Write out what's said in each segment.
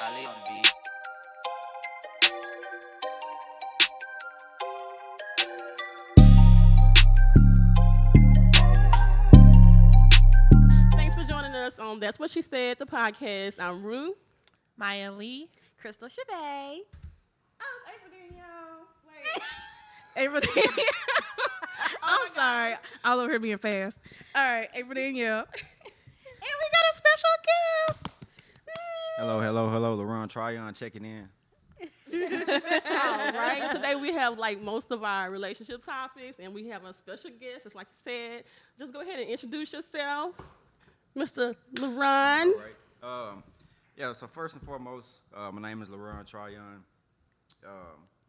Ali on the beat. Thanks for joining us on That's What She Said, the podcast. I'm Rue. Maya Lee. Krystal Chavae. April Danielle. I'm sorry. I was over here being fast. All right, April Danielle. And we got a special guest. Hello, LaRon Tryon checking in. All right. Today we have like most of our relationship topics, and we have a special guest, just like you said. Just go ahead and introduce yourself, Mr. LaRon. All right. So first and foremost, my name is LaRon Tryon.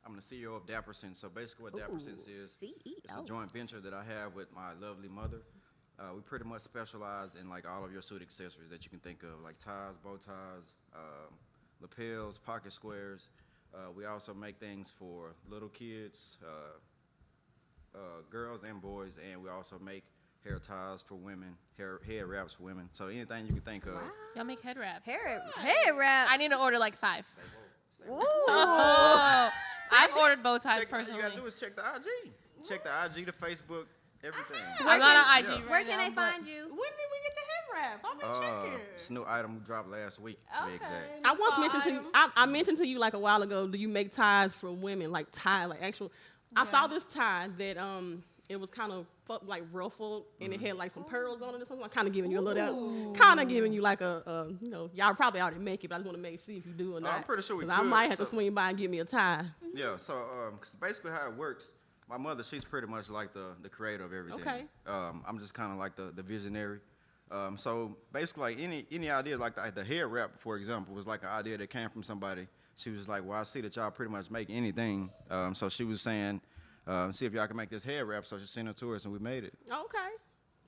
I'm the CEO of Dapper Sense. So basically what Dapper Sense is, it's a joint venture that I have with my lovely mother. We pretty much specialize in like all of your suit accessories that you can think of, like ties, bow ties, lapels, pocket squares. We also make things for little kids, girls and boys, and we also make hair ties for women, head wraps for women. So anything you can think of. Y'all make head wraps. Hair wrap. I need to order like 5. Ooh. Oh, I've ordered bow ties All personally. you gotta do is check the IG. Check the IG, the Facebook, everything. I'm not on IG right Where can now, they but- find you? When did we get the head wraps? I've been checking. It's a new item we dropped last week, to be exact. I once mentioned to you, I mentioned to you like a while ago, do you make ties for women, like tie, like actual? I saw this tie that it was kind of like ruffled and it had like some pearls on it or something. I'm kind of giving you a little, kind of giving you like a, y'all probably already make it, but I just want to make sure if you do or not. I'm pretty sure we 'Cause I could, might have to so- swing by and get me a tie. Yeah, so 'cause basically how it works, my mother, she's pretty much like the creator of everything. Okay. I'm just kind of like the visionary. So basically, like any idea, like the hair wrap, for example, was like an idea that came from somebody. She was like, well, I see that y'all pretty much make anything. So she was saying, see if y'all can make this hair wrap. So she sent it to us, and we made it. Okay.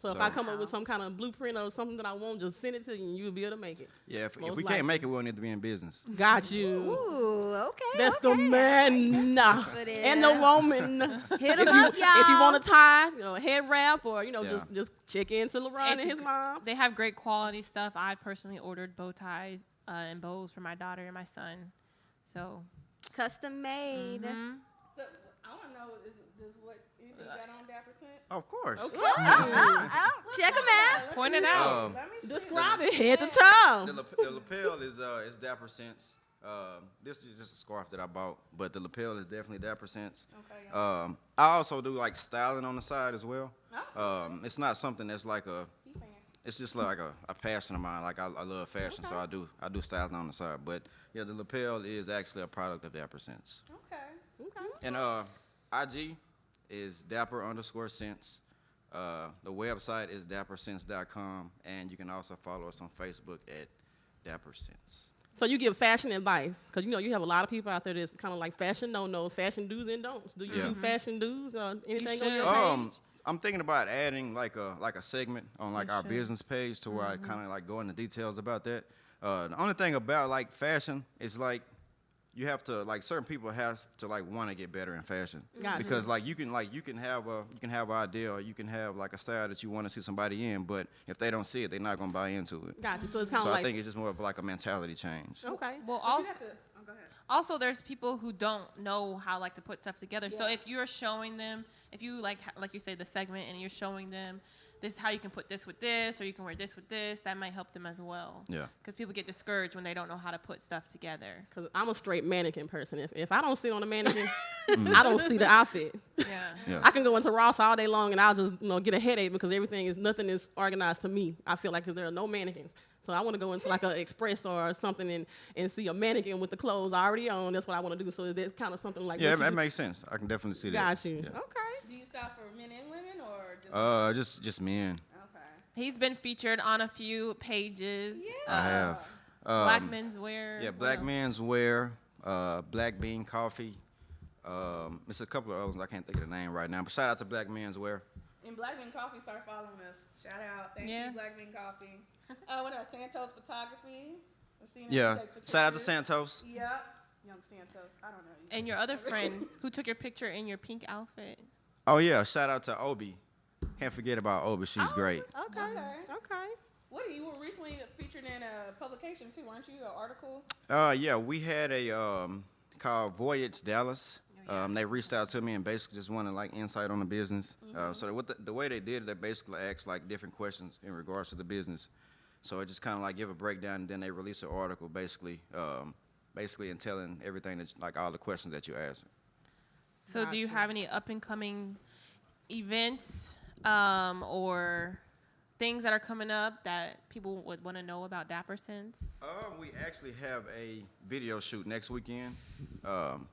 So if So- I come up with some kind of blueprint or something that I want, just send it to you and you'll be able to make it. Yeah, if Most we likely. can't make it, we don't need to be in business. Got you. Ooh, okay. That's okay. the man Confident. and the woman. Hit if 'em you, up, y'all. If you want to tie, head wrap, or Yeah. just check into LaRon and It's his mom. They have great quality stuff. I personally ordered bow ties and bows for my daughter and my son. So, Custom made. mhm. So, I want to know, does what you got on Dapper Sense? Of course. Okay. Check them out. Point it out. Let me see. Describe it head to toe. The lapel is Dapper Sense. This is just a scarf that I bought, but the lapel is definitely Dapper Sense. Okay. I also do like styling on the side as well. It's not something that's like it's just like a passion of mine. Like I love fashion, so I do styling on the side. But yeah, the lapel is actually a product of Dapper Sense. Okay. Okay. And IG is Dapper_Sense. The website is dappersense.com, and you can also follow us on Facebook at Dapper Sense. So you give fashion advice, because you have a lot of people out there that's kind of like fashion no fashion do's and don'ts. Do you Yeah. do fashion do's or anything on should. your page? I'm thinking about adding like a segment on like You our should. business page to where I kind of like go into details about that. The only thing about like fashion is like you have to like certain people have to like want to get better in fashion Gotcha. because like you can have an idea or you can have like a style that you want to see somebody in, but if they don't see it, they're not gonna buy into it. Gotcha. So it's kind So of I like think it's just more of like a mentality change. okay. Well, You also, have to, go ahead. also there's people who don't know how like to put stuff together. So if you're showing them, if you like you say the segment and you're showing them this how you can put this with this or you can wear this with this, that might help them as well. Yeah. Because people get discouraged when they don't know how to put stuff together. Because I'm a straight mannequin person. If I don't sit on a mannequin, I don't see the outfit. Yeah. Yeah. I can go into Ross all day long and I'll just get a headache because nothing is organized to me. I feel like 'cause there are no mannequins. So I want to go into like an Express or something and see a mannequin with the clothes already on. That's what I want to do. So that's kind of something like Yeah, what that you- makes sense. I can definitely see that. Got you. Yeah. Okay. Do you style for men and women or just? Just men. Okay. He's been featured on a few pages. I have. Black men's wear. Yeah, what Black else? Men's Wear, Black Bean Coffee. It's a couple of others. I can't think of the name right now. But shout out to Black Men's Wear. And Black Bean Coffee, start following us. Shout out. Thank Yeah. you, Black Bean Coffee. What else? Santos Photography. I've seen him Yeah. take the Shout out to pictures. Santos. Yep. Young Santos. I don't know. And your other friend who took your picture in your pink outfit. Oh yeah, shout out to Obi. Can't forget about Obi. She's great. Okay. Okay. Okay. What you were recently featured in a publication too, weren't you? An article. Yeah, we had a called Voyage Dallas. They reached out to me and basically just wanted like insight on the business. So what the way they did it, they basically asked like different questions in regards to the business. So it just kind of like give a breakdown, and then they release an article basically and telling everything that like all the questions that you asked. So do you have any up and coming events or things that are coming up that people would want to know about Dapper Sense? We actually have a video shoot next weekend.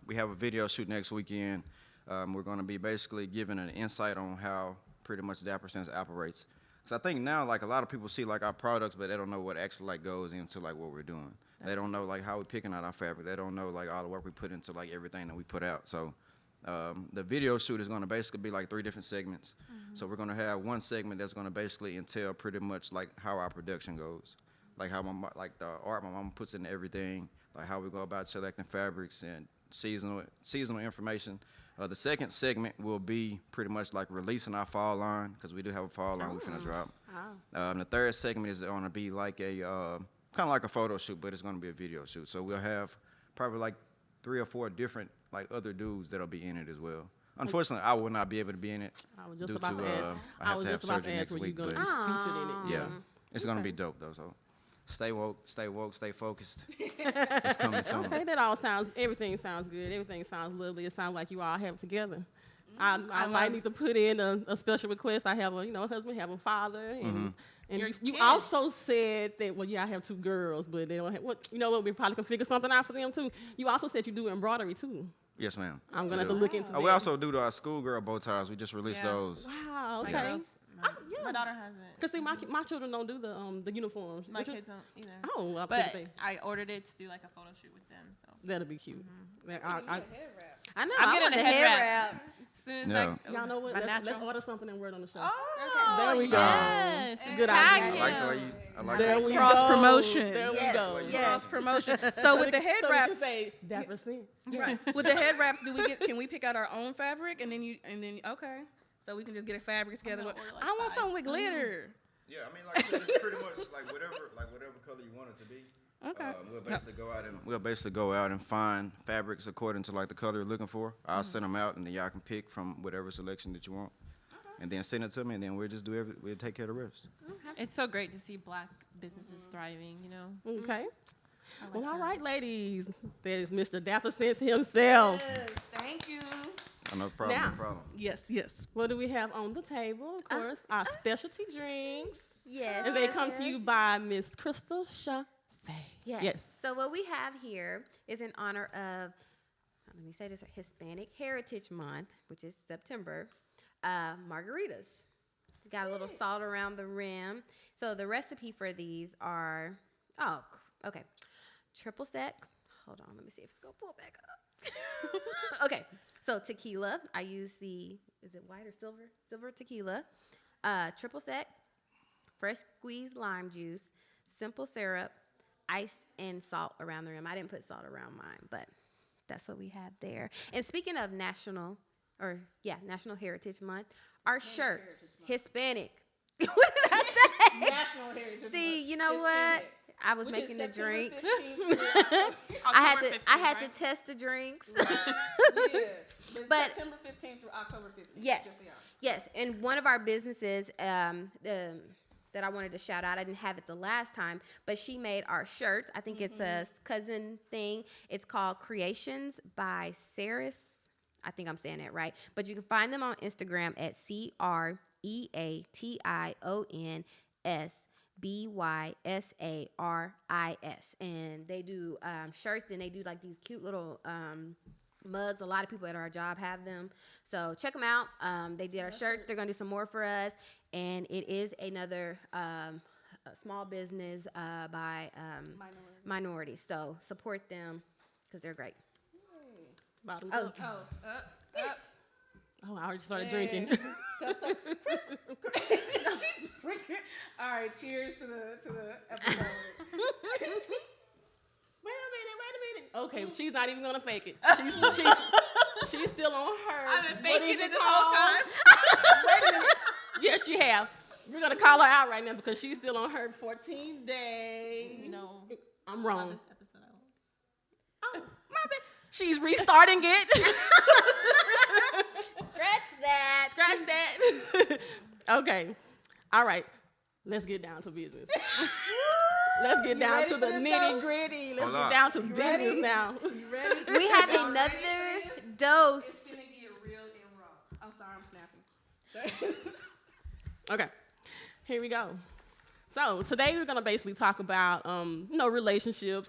We have a video shoot next weekend. We're going to be basically giving an insight on how pretty much Dapper Sense operates. So I think now, like, a lot of people see, like, our products, but they don't know what actually, like, goes into, like, what we're doing. They don't know, like, how we're picking out our fabric. They don't know, like, all the work we put into, like, everything that we put out. So the video shoot is going to basically be, like, 3 different segments. So we're going to have one segment that's going to basically entail pretty much, like, how our production goes. Like, how the art my mama puts into everything, like, how we go about selecting fabrics and seasonal information. The second segment will be pretty much like releasing our fall line, because we do have a fall line we're finna drop. The third segment is going to be like a kind of like a photo shoot, but it's going to be a video shoot. So we'll have probably like 3 or 4 different like other dudes that'll be in it as well. Unfortunately, I will not be able to be in it due to I have to have surgery next week. But featured in it. yeah, it's going to be dope though. So stay woke, stay focused. It's coming soon. Okay, everything sounds good. Everything sounds lovely. It sounds like you all have it together. I might need to put in a special request. I have a husband, have a father, and you also said that, well, yeah, I have 2 girls, but they don't have, we probably can figure something out for them too. You also said you do embroidery too. Yes, ma'am. I'm going to have to look into that. We also do our schoolgirl bow ties. We just released those. Wow, okay. My daughter hasn't. Because see, my children don't do the uniforms. My kids don't either. Oh, but I ordered it to do like a photo shoot with them. So that'll be cute. I know. I'm I getting want a the head hair wrap. wrap. As soon as y'all know what? my Let's natural. order something and word on the show. Oh, there we go. Yes. Good Tag idea. I like the way you. I like There that. we Cross go. promotion. There we Yes, go. yes. Cross promotion. So with the head so wraps, we can say Dapper Sense. right? With the head wraps, can we pick out our own fabric and then okay, so we can just get a fabric together. gonna order, like, I want 5. something with glitter. Yeah, I mean, like it's pretty much like whatever color you want it to be. Okay. We'll basically go out and find fabrics according to like the color you're looking for. I'll send them out, and then y'all can pick from whatever selection that you want, and then send it to me, and then we'll just we'll take care of the rest. It's so great to see Black businesses thriving. Okay. I like Well, all that. right, ladies. There's Mr. Dapper Sense himself. Yes, thank you. No problem. Now. No problem. Yes. What do we have on the table? Of course, our specialty drinks. Yes. And they yes, come to yes. you by Miss Krystal Chavae. Yes. Yes. So what we have here is in honor of, let me say this, Hispanic Heritage Month, which is September, margaritas. Got a little salt around the rim. So the recipe for these are, okay. Triple sec. Hold on, let me see if it's going to pull back up. Okay. So tequila. I use is it white or silver? Silver tequila. Triple sec. Fresh squeezed lime juice. Simple syrup. Ice and salt around the rim. I didn't put salt around mine, but that's what we have there. And speaking of National Heritage Month, our shirts, Hispanic. What did I say? National Heritage. See, Month. you know Hispanic. what? I was Which is making the September drinks. 15th. I had to test the drinks. Yeah. But- September 15th through October 15th. Yes. Just so y'all. Yes, and one of our businesses that I wanted to shout out, I didn't have it the last time, but she made our shirts. I think it's a cousin thing. It's called Creations by Saris. I think I'm saying that right. But you can find them on Instagram at CreationSBYSARIS. And they do shirts, and they do like these cute little mugs. A lot of people at our job have them. So check them out. They did our shirt. They're going to do some more for us. And it is another a small business by minorities. So support them because they're great. Bottoms Oh. up. Up. Oh, I already started drinking. She's drinking. All right, cheers to the episode. Wait a minute. Okay, she's not even gonna fake it. She's still on her. I've been what faking is it this called? whole time. Wait a minute. Yes, you have. We're gonna call her out right now because she's still on her 14 day. No. I'm Not wrong. this episode, I won't. Oh, my bad. She's restarting it. Scratch that. Scratch that. Okay. All right. Let's get down to business. Let's get down ready to for the this, nitty gritty. Let's Hold get on. down to business ready? now. You ready? We have another dose. It's gonna get real and raw. I'm sorry, I'm snapping. Okay, here we go. So today we're gonna basically talk about, relationships,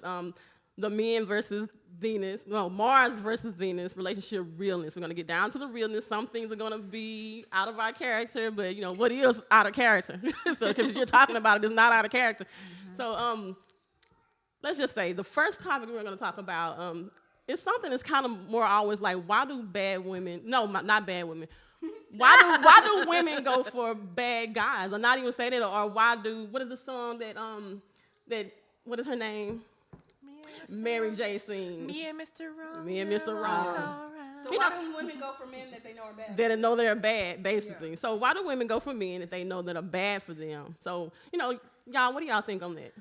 the men versus Venus, Mars versus Venus, relationship realness. We're gonna get down to the realness. Some things are gonna be out of our character, but what is out of character? So because you're talking about it, it's not out of character. So let's just say the first topic we're gonna talk about is something that's kind of more always like, why do bad women? No, not bad women. Why do women go for bad guys? Or not even say that, or what is the song that what is her name? Mary J. sings. Me and Mr. Wrong. Me and Mr. Wrong. So why do women go for men that they know are bad? That know they're bad, basically. So why do women go for men that they know that are bad for them? So, y'all, what do y'all think on that?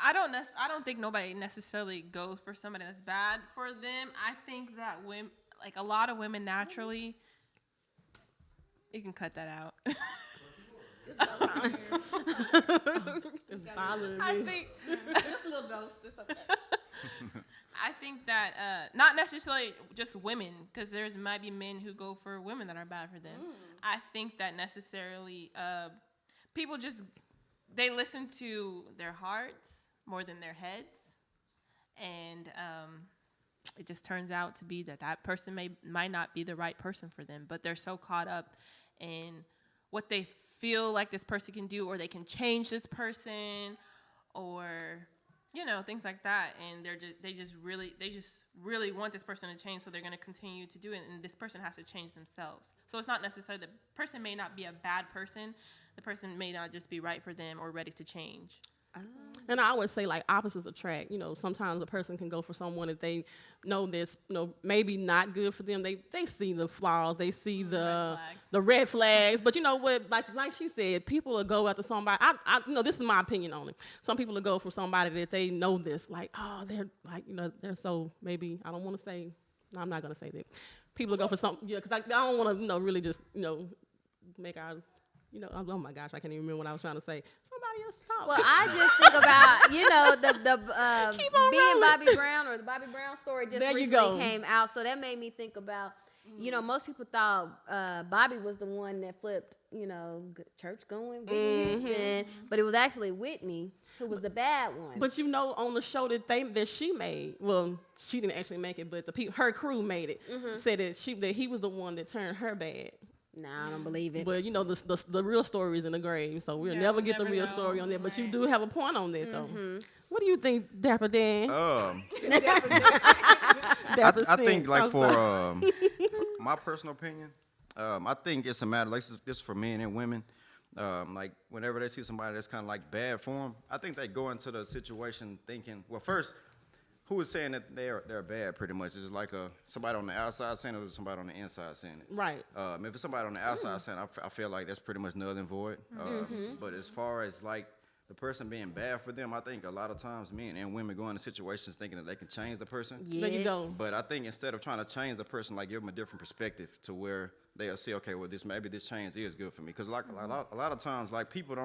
I don't think nobody necessarily goes for somebody that's bad for them. I think that a lot of women naturally. You can cut that out. It's bothering me. I think Just a little dose. It's okay. I think that not necessarily just women, because might be men who go for women that are bad for them. I think that necessarily people they listen to their hearts more than their heads, and it just turns out to be that person might not be the right person for them, but they're so caught up in what they feel like this person can do, or they can change this person, or things like that, and they just really want this person to change, so they're going to continue to do it, and this person has to change themselves. So it's not necessarily the person may not be a bad person, the person may not just be right for them or ready to change. And I always say, like, opposites attract. Sometimes a person can go for someone that they know that's, maybe not good for them. They see the flaws, they see the red flags. But you know what? Like she said, people will go after somebody. I this is my opinion on it. Some people will go for somebody that they know this, like, oh, they're like, they're so, maybe, I don't want to say, no, I'm not gonna say that. People will go for something, because I don't want to, really just, make our, oh my gosh, I can't even remember what I was trying to say. Somebody else talk. Well, I just think about, the Keep on being rolling. Bobby Brown, or the Bobby Brown story just There you recently go. came out. So that made me think about, most people thought Bobby was the one that flipped, church going, Whitney Houston, but it was actually Whitney who was the bad one. But on the show that she made, well, she didn't actually make it, but her crew made it. Said that he was the one that turned her bad. Nah, I don't believe it. But the real story is in the grave, so we'll never get the real story on that. But you do have a point on that, though. What do you think, Dapper Dan? Dapper I think, Sense. like, I'm for sorry. my personal opinion, I think it's a matter, like, this for men and women. Like, whenever they see somebody that's kind of like bad for them, I think they go into the situation thinking, well, first, who is saying that they're bad? Pretty much, is it like somebody on the outside saying it, or somebody on the inside saying it? Right. If it's somebody on the outside saying it, I feel like that's pretty much null and void. But as far as like the person being bad for them, I think a lot of times men and women go into situations thinking that they can change the person. There you go. But I think instead of trying to change the person, like, give them a different perspective to where they'll see, okay, well, maybe this change is good for me. Because like a lot of times, like, people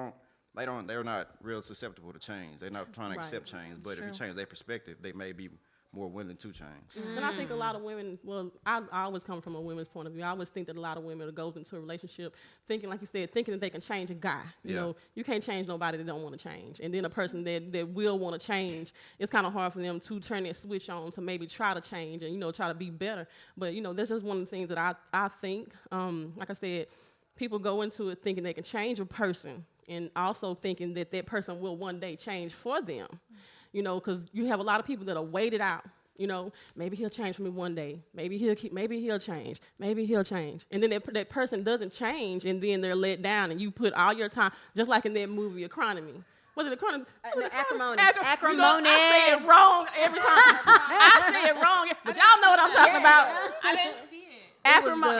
they're not real susceptible to change. They're not trying to accept change. But if you change their perspective, they may be more willing to change. And I think a lot of women, well, I always come from a women's point of view. I always think that a lot of women goes into a relationship thinking, like you said, thinking that they can change a guy. You can't change nobody that don't want to change. And then a person that will want to change, it's kind of hard for them to turn that switch on to maybe try to change and, try to be better. But, that's just one of the things that I think, like I said, people go into it thinking they can change a person, and also thinking that person will one day change for them. Because you have a lot of people that are waited out. Maybe he'll change for me one day. Maybe he'll change. Maybe he'll change. And then that person doesn't change, and then they're let down, and you put all your time, just like in that movie, Economy. Was it Economy? No, Acrimony. Acrimony. I say it wrong every time. I say it wrong, but y'all know what I'm talking about. I didn't see it. Acrimony.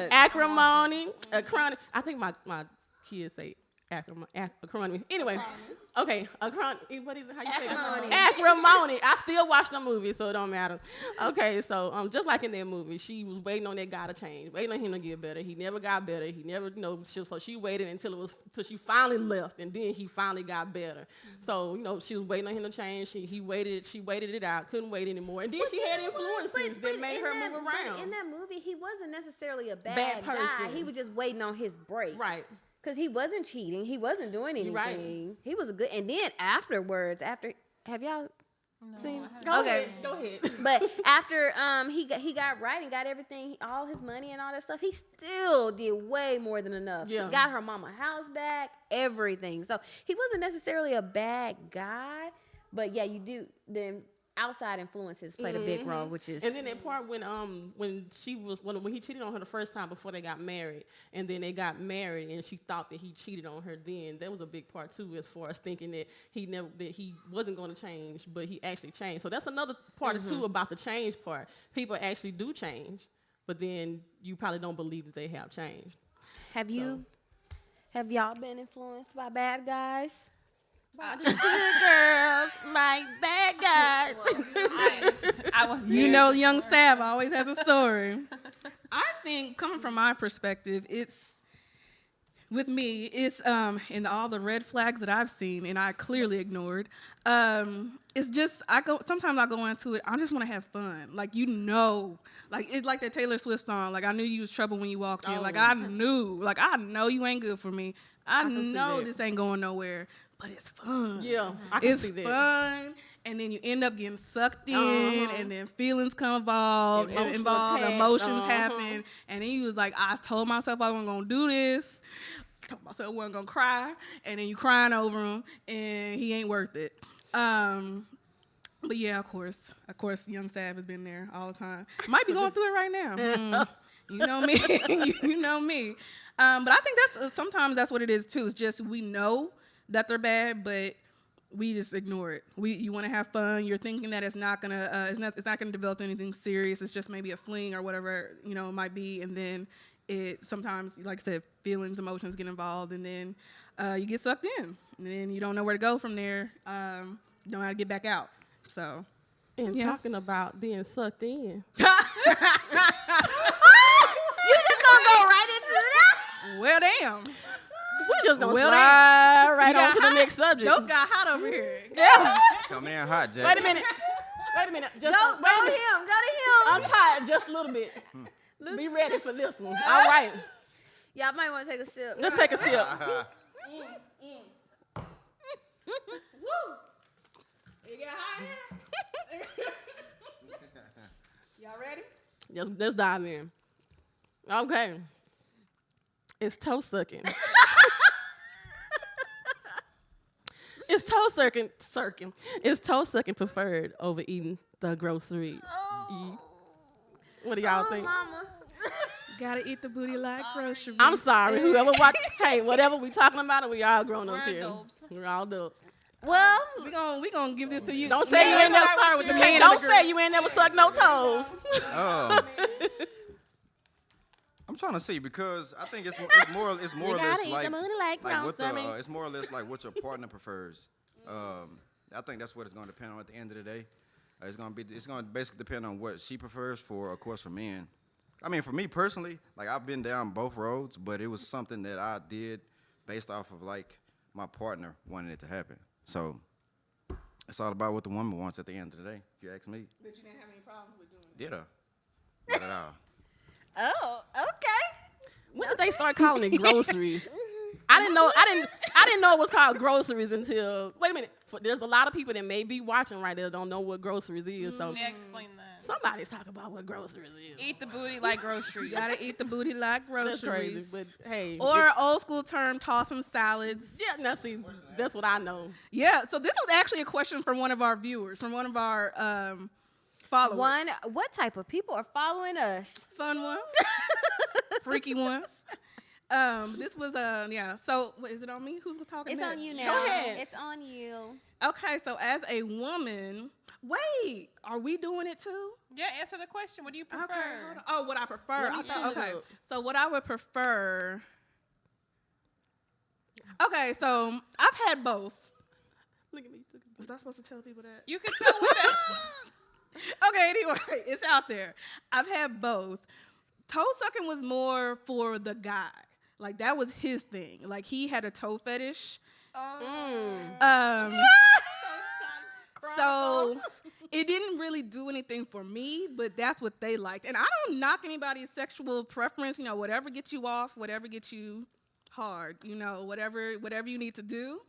Acrimony. I think my kids say acrimony. Anyway, okay, what is it? How you say Acrimony. that? Acrimony. I still watch the movie, so it don't matter. Okay, so just like in that movie, she was waiting on that guy to change, waiting on him to get better. He never got better. He never, so she waited till she finally left, and then he finally got better. So she was waiting on him to change. She waited it out, couldn't wait anymore, and then she had influences that made her move around. In that movie, he wasn't necessarily a Bad bad guy. person. He was just waiting on his break. Right. Because he wasn't cheating. He wasn't doing anything. Right. He was a good. And then afterwards, have y'all seen? Go ahead. But after he got right and got everything, all his money and all that stuff, he still did way more than enough. Yeah. He got her mama house back, everything. So he wasn't necessarily a bad guy, but yeah, you do then. Outside influences played a big role, which is. And then that part when he cheated on her the first time before they got married, and then they got married, and she thought that he cheated on her. Then that was a big part too, as far as thinking that he wasn't going to change, but he actually changed. So that's another part too about the change part. People actually do change, but then you probably don't believe that they have changed. Have y'all been influenced by bad guys? Good girls, like bad guys. I was. Young Sav always has a story. I think, coming from my perspective, it's in all the red flags that I've seen and I clearly ignored. It's just sometimes I go into it. I just want to have fun, like it's like that Taylor Swift song. Like I knew you was trouble when you walked in. Like I know you ain't good for me. I know this ain't going nowhere. But it's fun. Yeah, I can see that. It's fun, and then you end up getting sucked in, and then feelings come involved, emotions happen, and then you was like, I told myself I wasn't gonna do this. I told myself I wasn't gonna cry, and then you crying over him, and he ain't worth it. But yeah, of course, young Sav has been there all the time. Might be going through it right now. You know me, you know me. But I think sometimes that's what it is too. It's just we know that they're bad, but we just ignore it. You want to have fun. You're thinking that it's not gonna develop anything serious. It's just maybe a fling or whatever it might be, and then it sometimes, like I said, feelings, emotions get involved, and then you get sucked in, and then you don't know where to go from there. You don't know how to get back out. So, Talking about being sucked in. You just gonna go right into that? Well, damn. We just gonna slide right on to the next subject. Those got hot over here. Yeah. Coming in hot, Jack. Wait a minute. Just Go to him. I'm tired just a little bit. Be ready for this one. All right. Y'all might want to take a sip. Let's take a sip. It got hot here. Y'all ready? Let's dive in. Okay. It's toe sucking. Is toe sucking preferred over eating the groceries? What do y'all think? Mama. Gotta eat the booty like groceries. I'm sorry. Whoever watched, hey, whatever we talking about, it, we all grown ups We're here. adults. We're all adults. Well, we gonna give this to you. Don't say you ain't never start with the man. Don't say you ain't never sucked no toes. I'm trying to see because I think it's more or less like it's more or less like what your partner prefers. I think that's what it's going to depend on at the end of the day. It's going to basically depend on what she prefers of course, for men. I mean, for me personally, like I've been down both roads, but it was something that I did based off of like my partner wanting it to happen. So it's all about what the woman wants at the end of the day, if you ask me. But you didn't have any problems with doing it. Did I? Not at all. oh, okay. When did they start calling it groceries? I didn't know it was called groceries until. Wait a minute. There's a lot of people that may be watching right there don't know what groceries is. So Explain that. somebody's talking about what groceries is. Eat the booty like groceries. You gotta eat the booty like That's crazy, groceries. but hey. Or old school term, tossing salads. Yeah, now see, that's what I know. Yeah, so this was actually a question from one of our viewers, from one of our followers. What type of people are following us? Fun ones. Freaky ones. This was So is it on me? Who's talking? It's next? on you now. Go ahead. It's on you. Okay, so as a woman, wait, are we doing it too? Yeah, answer the question. What do you prefer? Okay, hold on. Oh, what I prefer. Let me Okay, look. so what I would prefer. Okay, so I've had both. Look at me. Was I supposed to tell people that? You can tell whatever. Okay, anyway, it's out there. I've had both. Toe sucking was more for the guy. Like, that was his thing. Like, he had a toe fetish. So it didn't really do anything for me, but that's what they liked. And I don't knock anybody's sexual preference, you know, whatever gets you off, whatever gets you hard, you know, whatever you need to do.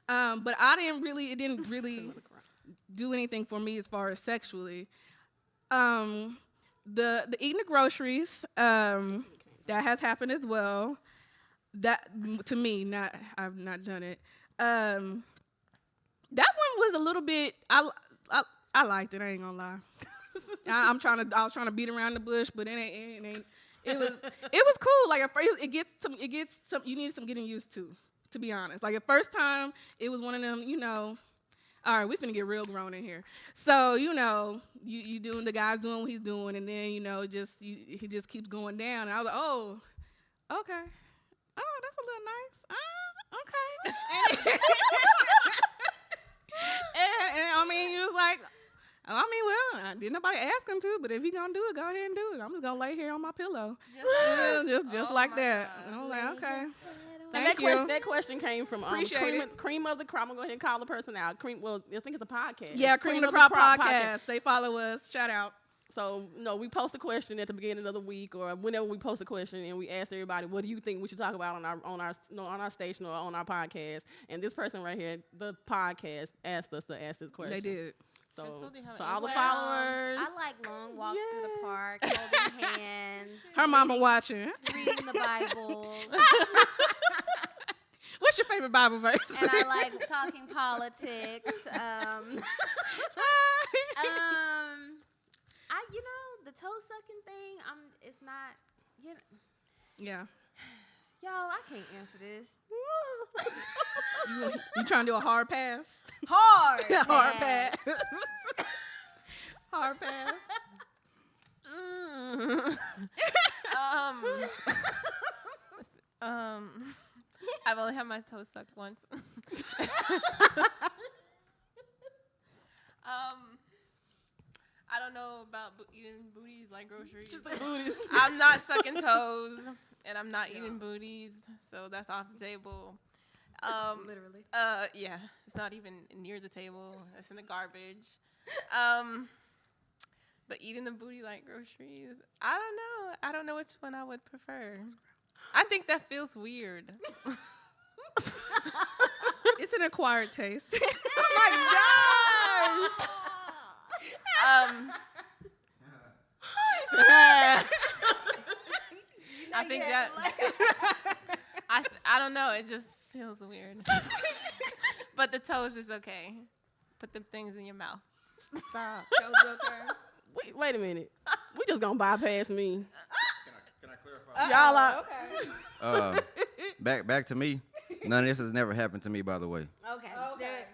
But it didn't really do anything for me as far as sexually. The eating the groceries, that has happened as well. That to me, I've not done it. That one was a little bit. I liked it. I ain't gonna lie. I was trying to beat around the bush, but it ain't. It was cool. Like at first, it gets some. You need some getting used to be honest. Like at first time, it was one of them. You know, all right, we finna get real grown in here. So you know, you doing the guy's doing what he's doing, and then you know, he just keeps going down. And I was like, oh, okay. Oh, that's a little nice. Okay. and I mean, you was like, didn't nobody ask him to, but if he gonna do it, go ahead and do it. I'm just gonna lay here on my pillow, just like that. And I was like, okay. Thank you. That question came from Cream of the Crop. I'm going to go ahead and call the person out. I think it's a podcast. Yeah, Cream of the Crop podcast. They follow us. Shout out. So, we post a question at the beginning of the week or whenever we post a question, and we ask everybody, what do you think we should talk about on our station or on our podcast? And this person right here, the podcast, asked us to ask this question. They did. So all the followers. I like long walks through the park, holding hands. Her mama watching. Reading the Bible. What's your favorite Bible verse? And I like talking politics. The toe sucking thing. It's not. Yeah. Y'all, I can't answer this. You trying to do a hard pass? Hard. Hard pass. Hard pass. I've only had my toe sucked once. I don't know about eating booties like groceries. I'm not sucking toes, and I'm not eating booties, so that's off the table. Literally. Yeah, it's not even near the table. It's in the garbage. But eating the booty like groceries, I don't know. I don't know which one I would prefer. I think that feels weird. It's an acquired taste. Oh my gosh! I think that I don't know. It just feels weird. But the toes is okay. Put them things in your mouth. Stop. Toes okay. Wait a minute. We just gonna bypass me. Can I clarify? Y'all are okay. Back to me. None of this has never happened to me, by the way. Okay.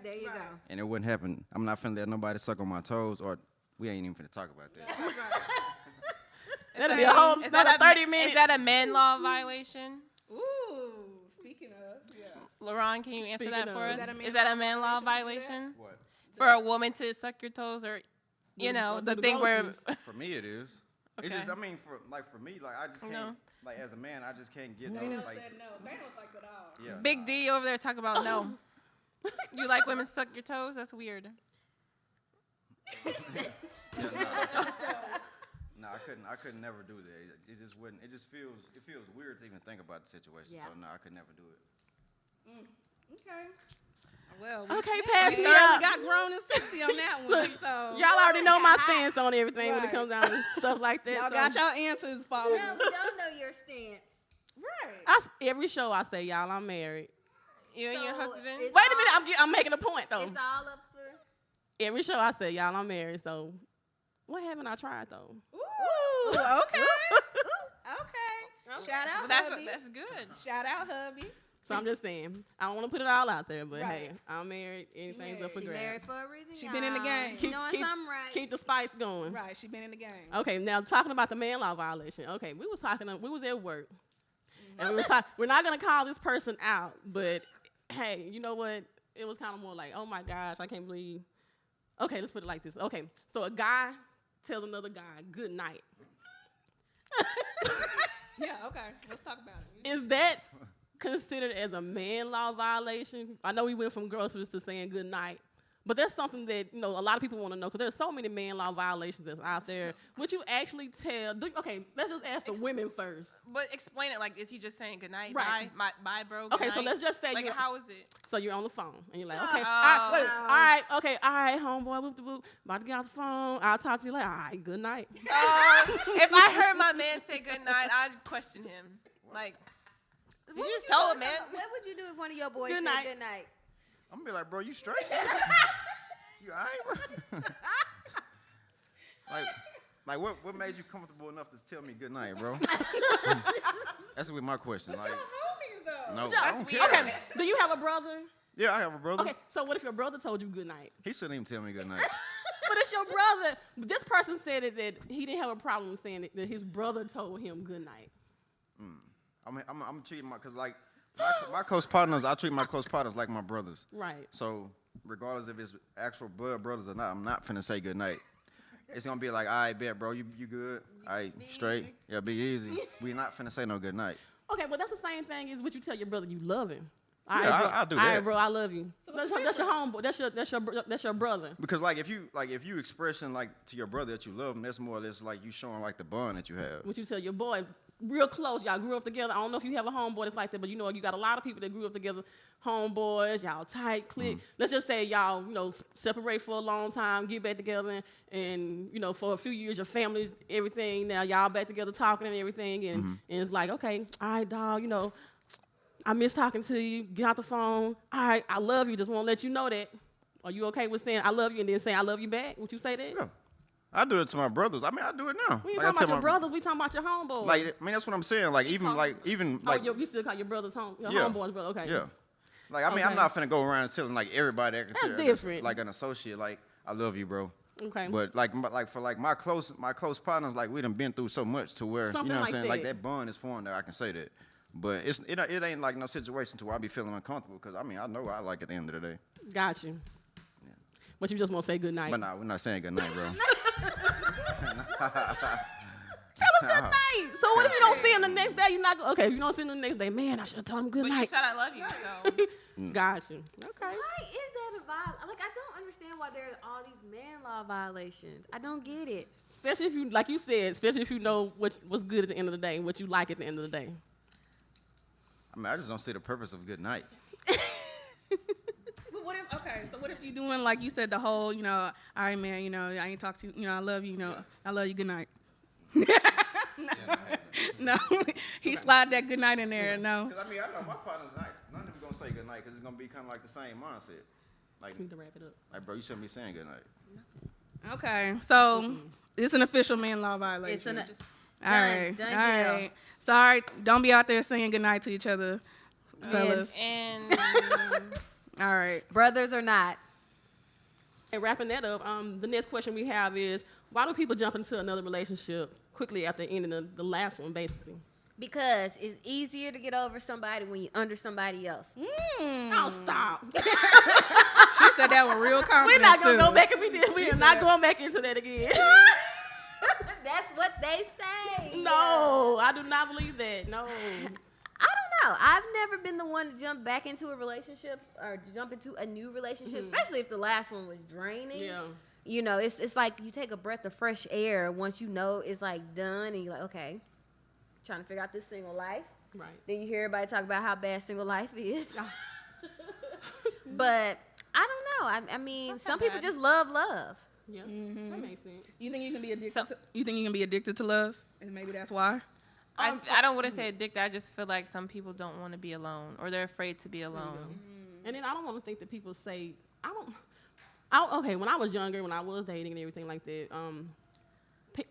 There you go. And it wouldn't happen. I'm not finna let nobody suck on my toes, or we ain't even finna talk about that. That'll be a whole 30 minutes. Is that a man law violation? Ooh, speaking of, yeah. LaRon, can you answer that for us? Is that a man law violation? What? For a woman to suck your toes, or the thing where For me, it is. Okay. It's just, for me, I just can't, as a man, I just can't get those, Thanos said no. Thanos likes it all. Yeah. Big D over there talking about no. You like women suck your toes? That's weird. No, I couldn't never do that. It just wouldn't. It feels weird to even think about the situation. Yeah. So no, I could never do it. Okay. Well, Okay, pass me thoroughly up. got grown and sexy on that one. So Y'all already know my stance on everything when it comes down to stuff like that. y'all so. got y'all answers, followers. No, we don't know your stance. Right. Every show I say, y'all, I'm married. You and your So husband? it's Wait a minute, I'm making a point though. It's all up for. Every show I say, y'all, I'm married. So what haven't I tried though? Ooh, okay. Okay. Shout out, Well, hubby. that's good. Shout out, hubby. So I'm just saying, I don't want to put it all out there, but Right. hey, I'm married. Anything's up for She grabs. married for a reason. She been in the game. She doing something right. Keep the spice going. Right, she been in the game. Okay, now talking about the man law violation. Okay, we was at work, And we're not gonna call this person out, but hey, you know what? It was kind of more like, oh my gosh, I can't believe. Okay, let's put it like this. Okay, so a guy tells another guy good night. Yeah, okay. Let's talk about it. Is that considered as a man law violation? I know we went from groceries to saying good night, but that's something that a lot of people want to know because there's so many man law violations that's out there. Would you actually tell? Okay, let's just ask the women first. But explain it like, is he just saying good night? Right. Bye, bro. Okay, good so night? let's just say like, how is it? So you're on the phone and you're like, okay, Oh. all right, homeboy, whoop de whoop, about to get off the phone. I'll talk to you later. All right, good night. If I heard my man say good night, I'd question him. Like, you just told him, man. What would you do if one of your boys Good said night. good night? I'm gonna be like, bro, you straight? You all right, bro? like what made you comfortable enough to tell me good night, bro? That's with my question. Like, no, I don't care. Okay, do you have a brother? Yeah, I have a brother. Okay, so what if your brother told you good night? He shouldn't even tell me good night. But it's your brother. This person said that he didn't have a problem saying that his brother told him good night. I mean, I'm treating because like my close partners, I treat my close partners like my brothers. Right. So regardless if it's actual blood brothers or not, I'm not finna say good night. It's gonna be like, all right, bet, bro, you good? All right, straight? Yeah, be easy. We not finna say no good night. Okay, well that's the same thing as what you tell your brother you love him. All Yeah, right, bro. I do All that. right, bro, I love you. So that's your homeboy. That's your brother. Because like if you expressing like to your brother that you love him, that's more or less like you showing like the bond that you have. What you tell your boy, real close. Y'all grew up together. I don't know if you have a homeboy that's like that, but you got a lot of people that grew up together, homeboys. Y'all tight, click. Let's just say y'all separate for a long time, get back together, and for a few years your family, everything. Now y'all back together talking and everything, and it's like, okay, all right, dog. I miss talking to you. Get out the phone. All right, I love you. Just want to let you know that. Are you okay with saying I love you and then saying I love you back? Would you say that? Yeah. I do it to my brothers. I mean, I do it now. We ain't Like, I talking tell about your my- brothers. We talking about your homeboys. Like, I mean, that's what I'm saying. Like, even you still call your brothers your Yeah. homeboys brother. Okay. yeah. Like, I mean, I'm Okay. not finna go around telling like everybody that That's consider different. like an associate, like, I love you, bro. Okay. But for my close partners, like we done been through so much to where Something you know what like I'm saying, like that. that bond is formed that I can say that. But it ain't like no situation to where I be feeling uncomfortable because I mean I know what I like at the end of the day. Got you. But you just want to say good night. But nah, we're not saying good night, bro. Tell him good night. So what if you don't see him the next day? You're not going. Okay, if you don't see him the next day, man, I should have told him good But you night. said I love you, so. Got you. Okay. Why is that a violation? Like, I don't understand why there's all these man law violations. I don't get it. Especially if you, like you said, especially if you know what's good at the end of the day, what you like at the end of the day. I mean, I just don't see the purpose of good night. But what if you doing like you said the whole, all right, man, I ain't talk to you, I love you, I love you, good night. No, he slide that good night in there, no. Because I mean, I know my partner's none of them gonna say good night because it's gonna be kind of like the same mindset. Like, Need to wrap it up. like, bro, you shouldn't be saying good night. Okay, so it's an official man law violation. It's all right, done all deal. right. Sorry, don't be out there saying good night to each other, fellas. And All right. Brothers or not. And wrapping that up, the next question we have is, why do people jump into another relationship quickly after ending the last one, basically? Because it's easier to get over somebody when you're under somebody else. Oh, stop. She said that with real confidence. We're not going to too. go back and be this. We are not going back into that again. That's what they say. No, I do not believe that. No. I don't know. I've never been the one to jump back into a relationship or jump into a new relationship, especially if the last one was draining. Yeah. It's like you take a breath of fresh air once you know it's like done and you're like, okay, trying to figure out this single life. Right. Then you hear everybody talk about how bad single life is. But I don't know. I mean, That's some not people bad. just love. Yeah. That makes sense. You think you can be addicted to love? And maybe that's why? I wouldn't say addicted. I just feel like some people don't want to be alone or they're afraid to be alone. And then I don't want to think that people say, okay, when I was younger, when I was dating and everything like that,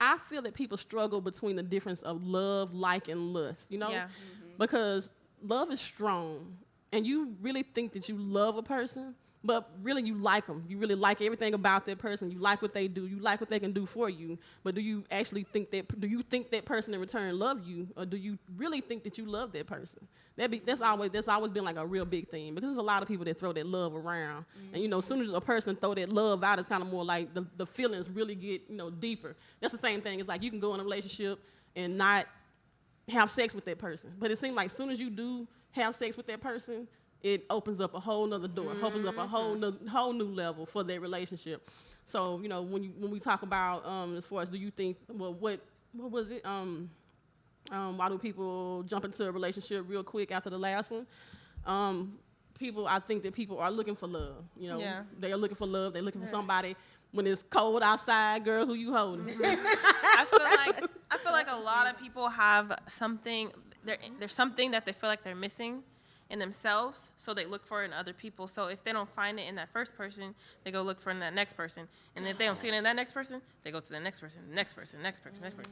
I feel that people struggle between the difference of love, like, and lust, Yeah. Because love is strong, and you really think that you love a person, but really you like them. You really like everything about that person. You like what they do. You like what they can do for you. But do you actually think that person in return loves you, or do you really think that you love that person? That's always been like a real big thing, because there's a lot of people that throw that love around. And, you know, as soon as a person throw that love out, it's kind of more like the feelings really get, you know, deeper. That's the same thing. It's like you can go in a relationship and not have sex with that person. But it seems like as soon as you do have sex with that person, it opens up a whole nother door, opens up a whole new level for their relationship. So, you know, when we talk about as far as, do you think, well, what was it? Why do people jump into a relationship real quick after the last one? I think that people are looking for love. You know, they are looking for love. They're looking for somebody. When it's cold outside, girl, who you holding? I feel like a lot of people have something. There's something that they feel like they're missing in themselves, so they look for it in other people. So if they don't find it in that first person, they go look for it in that next person. And if they don't see it in that next person, they go to the next person,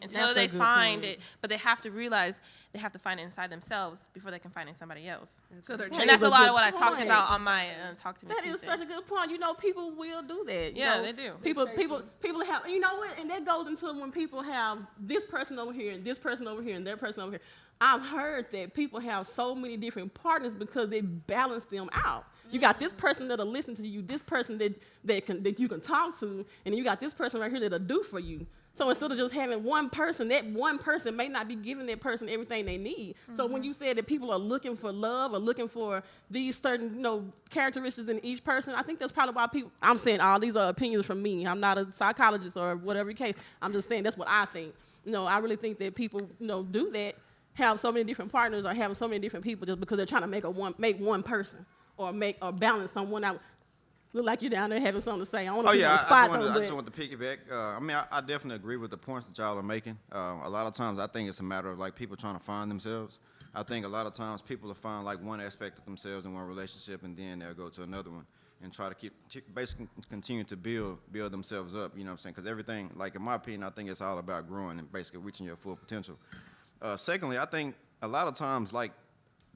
until they find it. But they have to realize they have to find it inside themselves before they can find it in somebody else. So and that's a lot of what I talked point. about on my Talk to Me That Tuesday. is such a good point. You know, people will do that. You Yeah, know, they do. People have, you know what? And that goes into when people have this person over here and this person over here and that person over here. I've heard that people have so many different partners because they balance them out. You got this person that'll listen to you, this person that you can talk to, and then you got this person right here that'll do for you. So instead of just having one person, that one person may not be giving that person everything they need. So when you said that people are looking for love or looking for these certain, you know, characteristics in each person, I think that's probably why people, I'm saying all these are opinions from me. I'm not a psychologist or whatever case. I'm just saying that's what I think. You know, I really think that people, you know, do that, have so many different partners or having so many different people just because they're trying to make one person or balance someone out. Look like you're down there having something to say. I want to I just want to piggyback. I definitely agree with the points that y'all are making. A lot of times I think it's a matter of like people trying to find themselves. I think a lot of times people will find like one aspect of themselves in one relationship, and then they'll go to another one and try to basically continue to build themselves up. You know what I'm saying? Because everything, like in my opinion, I think it's all about growing and basically reaching your full potential. Secondly, I think a lot of times, like,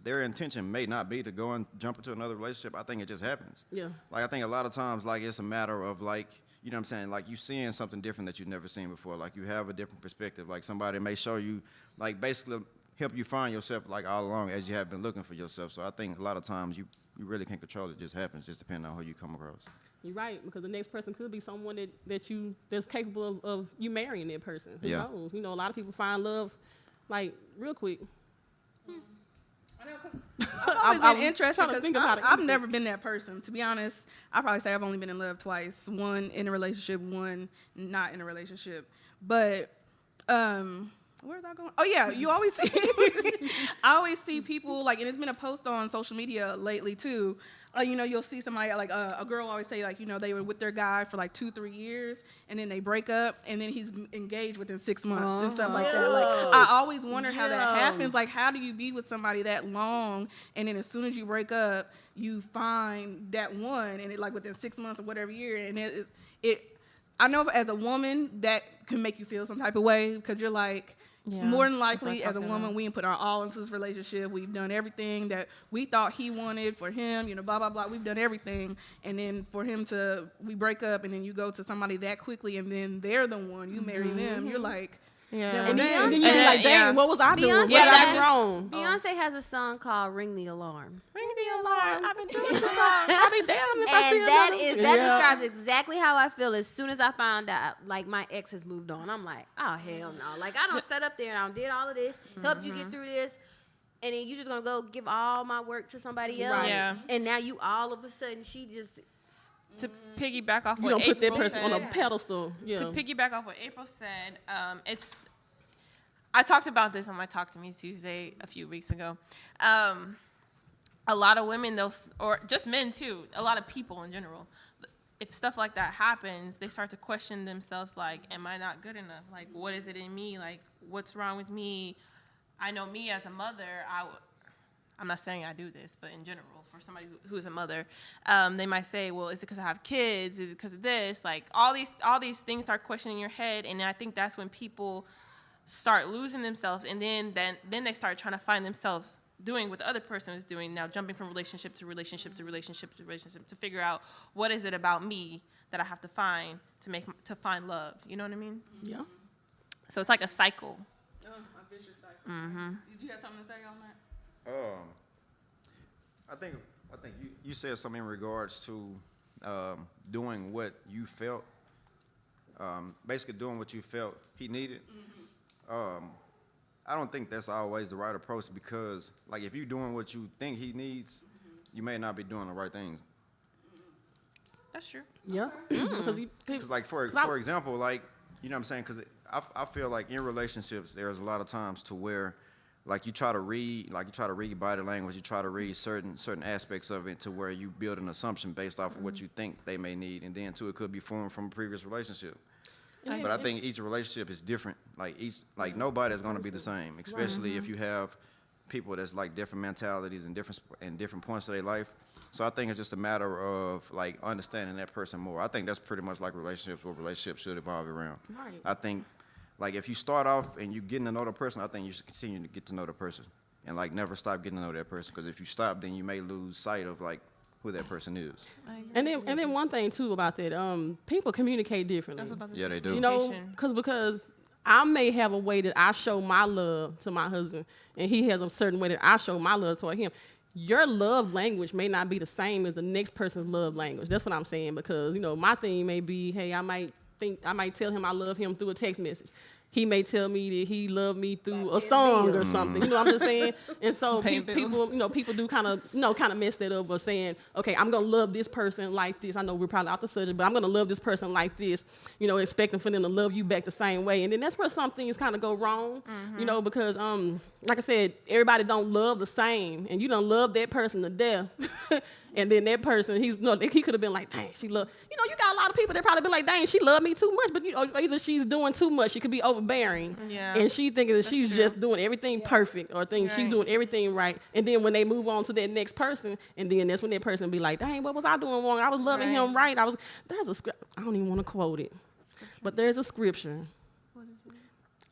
their intention may not be to go and jump into another relationship. I think it just happens. Yeah. Like, I think a lot of times, like, it's a matter of, like, you know what I'm saying? Like, you seeing something different that you've never seen before. Like, you have a different perspective. Like, somebody may show you, like, basically help you find yourself, like, all along as you have been looking for yourself. So I think a lot of times you really can't control it. It just happens, just depending on who you come across. You're right, because the next person could be someone that's capable of you marrying that person. Who knows? You know, a lot of people find love, like, real quick. I know, 'cause I've always been interested because I've never been that person. To be honest, I probably say I've only been in love twice. One in a relationship, one not in a relationship. But where's I going? Oh yeah, you always see I always see people like, and it's been a post on social media lately too. You know, you'll see somebody like a girl always say like, you know, they were with their guy for like 2-3 years and then they break up and then he's engaged within 6 months and stuff like that. Like, I always wonder how that happens. Like, how do you be with somebody that long and then as soon as you break up, you find that one and it like within 6 months or whatever year, and I know as a woman that can make you feel some type of way because you're like, more than likely, as a woman, we didn't put our all into this relationship. We've done everything that we thought he wanted for him, you know, blah, blah, blah. We've done everything. And then for him we break up, and then you go to somebody that quickly, and then they're the one. You marry them. You're like, and then you're like, dang, what was I doing? What that's wrong? Beyonce has a song called "Ring the Alarm." Ring the alarm. I've been doing this wrong. I'll be damned if I see that describes exactly how I feel as soon as I found out, like, my ex has moved on. I'm like, oh, hell no. Like, I don't set up there and I did all of this, helped you get through this, and then you just going to go give all my work to somebody else. Right. Yeah. And now you all of a sudden, she just... To piggyback off You what don't put that April person on a said, pedestal. Yeah. to piggyback off what April said, I talked about this on my Talk to Me Tuesday a few weeks ago. A lot of women, or just men too, a lot of people in general, if stuff like that happens, they start to question themselves like, am I not good enough? Like, what is it in me? Like, what's wrong with me? I know me as a mother, I'm not saying I do this, but in general, for somebody who's a mother, they might say, well, is it because I have kids? Is it because of this? Like, all these things start questioning your head, and I think that's when people start losing themselves, and then they start trying to find themselves doing what the other person is doing, now jumping from relationship to relationship to relationship to relationship to figure out what is it about me that I have to find to find love. You know what I mean? Yeah. So it's like a cycle. A vicious cycle. Did you have something to say on that? I think you said something in regards to doing what you felt, basically doing what you felt he needed. I don't think that's always the right approach because, like, if you're doing what you think he needs, you may not be doing the right things. That's true. Yeah. Because, like, for example, like, you know what I'm saying? Because I feel like in relationships, there's a lot of times to where, like, you try to read body language, you try to read certain aspects of it to where you build an assumption based off of what you think they may need, and then too, it could be formed from a previous relationship. But I think each relationship is different. Like nobody is going to be the same, especially if you have people that's like different mentalities and different points of their life. So I think it's just a matter of like understanding that person more. I think that's pretty much like relationships, what relationships should evolve around. Right. I think like if you start off and you getting to know the person, I think you should continue to get to know the person and like never stop getting to know that person. Because if you stop, then you may lose sight of like who that person is. And then one thing too about that, people communicate differently. Yeah, they do. You know, because I may have a way that I show my love to my husband, and he has a certain way that I show my love toward him. Your love language may not be the same as the next person's love language. That's what I'm saying, because, you know, my thing may be, hey, I might tell him I love him through a text message. He may tell me that he loved me through a song or something. You know what I'm just saying? And so people do kind of mess that up by saying, okay, I'm gonna love this person like this. I know we're probably off the subject, but I'm gonna love this person like this. You know, expecting for them to love you back the same way. And then that's where some things kind of go wrong. You know, because like I said, everybody don't love the same, and you don't love that person to death. And then that person, he could have been like, dang, she love. You know, you got a lot of people that probably be like, dang, she loved me too much. But you know, either she's doing too much, she could be overbearing, and she thinking that she's just doing everything perfect, or she's doing everything right. And then when they move on to that next person, and then that's when that person be like, dang, what was I doing wrong? I was loving him right. There's a script. I don't even want to quote it, but there's a scripture.